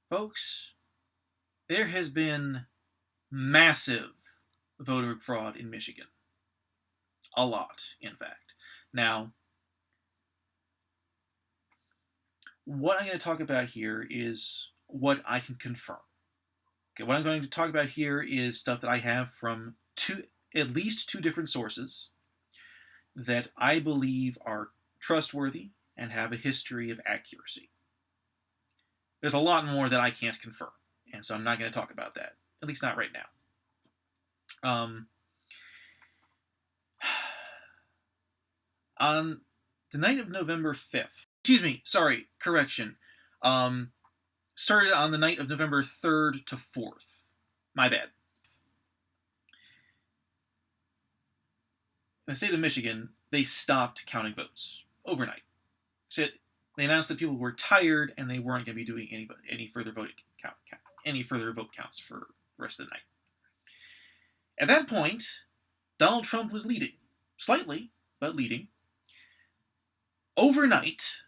Folks, there has been massive voter fraud in Michigan. A lot, in fact. Now, what I'm going to talk about here is what I can confirm. Okay, what I'm going to talk about here is stuff that I have from at least two different sources that I believe are trustworthy and have a history of accuracy. There's a lot more that I can't confirm, and so I'm not going to talk about that, at least not right now. On the night of November 5th, correction, started on the night of November 3rd to 4th. My bad. In the state of Michigan, they stopped counting votes overnight. So they announced that people were tired and they weren't going to be doing any further vote counts for the rest of the night. At that point, Donald Trump was leading, slightly, but leading. Overnight,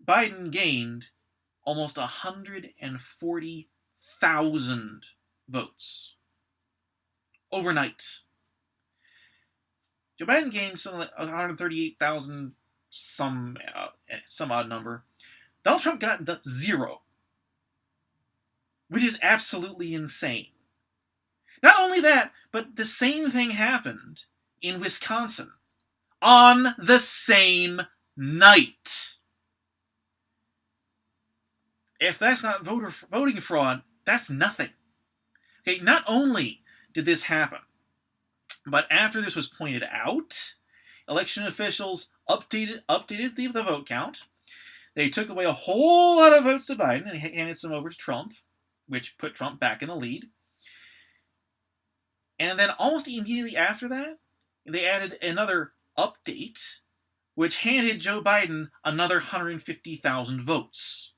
Biden gained almost 140,000 votes. Overnight. Joe Biden gained something like 138,000, some odd number. Donald Trump got 0, which is absolutely insane. Not only that, but the same thing happened in Wisconsin on the same night. If that's not voting fraud, that's nothing. Okay, not only did this happen, but after this was pointed out, election officials updated the vote count. They took away a whole lot of votes to Biden and handed some over to Trump, which put Trump back in the lead. And then almost immediately after that, they added another update, which handed Joe Biden another 150,000 votes.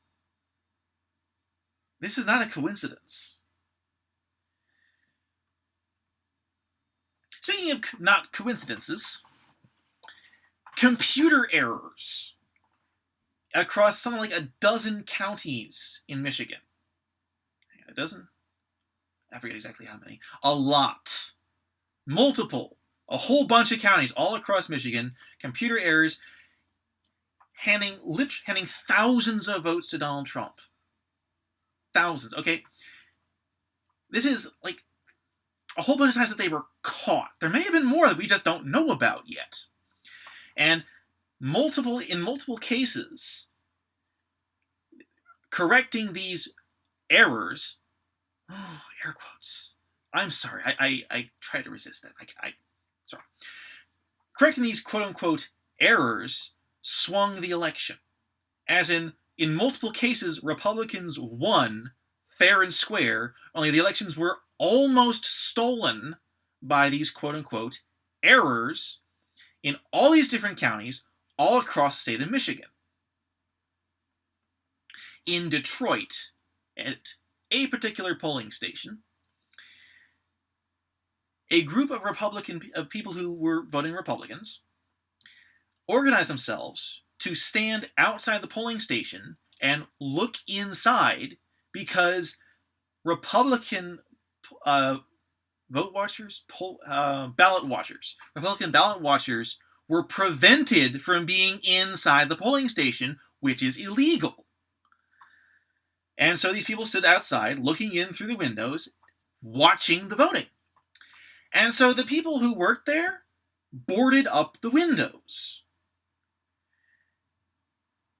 This is not a coincidence. Speaking of not coincidences, computer errors across something like a dozen counties in Michigan. A dozen? I forget exactly how many. A lot. Multiple. A whole bunch of counties all across Michigan. Computer errors handing thousands of votes to Donald Trump. Thousands, okay? This is like a whole bunch of times that they were caught. There may have been more that we just don't know about yet. And in multiple cases, correcting these errors, air quotes. I'm sorry, I try to resist that. Sorry. Correcting these quote-unquote errors swung the election. As in multiple cases, Republicans won fair and square, only the elections were almost stolen by these quote-unquote errors in all these different counties all across the state of Michigan. In Detroit, at a particular polling station, a group of people who were voting Republicans organized themselves to stand outside the polling Republican ballot watchers were prevented from being inside the polling station, which is illegal. And so these people stood outside, looking in through the windows, watching the voting. And so the people who worked there boarded up the windows.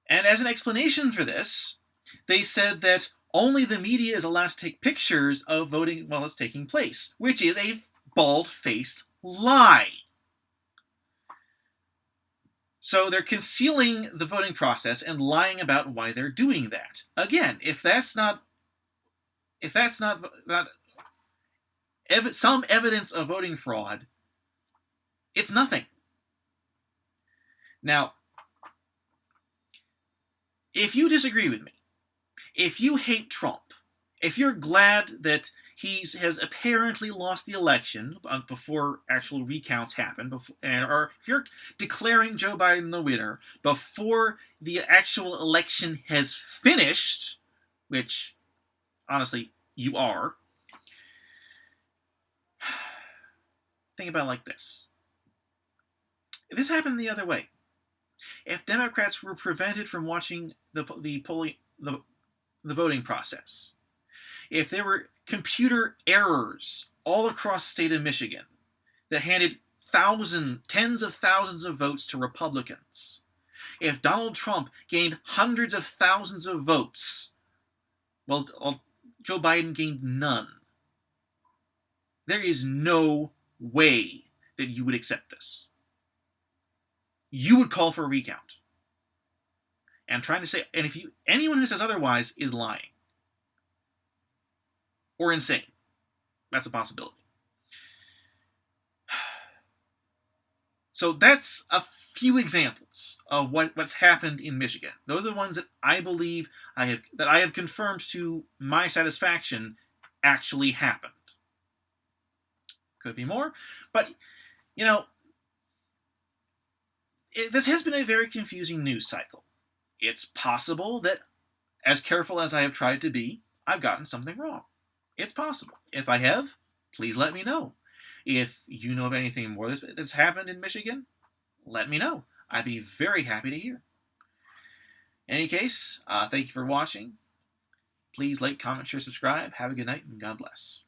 And as an explanation for this, they said that only the media is allowed to take pictures of voting while it's taking place, which is a bald-faced lie. So they're concealing the voting process and lying about why they're doing that. Again, if that's not some evidence of voting fraud, it's nothing. Now, if you disagree with me, if you hate Trump, if you're glad that he has apparently lost the election before actual recounts happen, or if you're declaring Joe Biden the winner before the actual election has finished, which, honestly, you are, think about it like this. If this happened the other way, if Democrats were prevented from watching the voting process, if there were computer errors all across the state of Michigan that handed tens of thousands of votes to Republicans, if Donald Trump gained hundreds of thousands of votes, well, Joe Biden gained none, there is no way that you would accept this. You would call for a recount. And anyone who says otherwise is lying. Or insane. That's a possibility. So that's a few examples of what's happened in Michigan. Those are the ones that I believe I have confirmed to my satisfaction actually happened. Could be more, but this has been a very confusing news cycle. It's possible that, as careful as I have tried to be, I've gotten something wrong. It's possible. If I have, please let me know. If you know of anything more that's happened in Michigan, let me know. I'd be very happy to hear. In any case, thank you for watching. Please like, comment, share, subscribe. Have a good night, and God bless.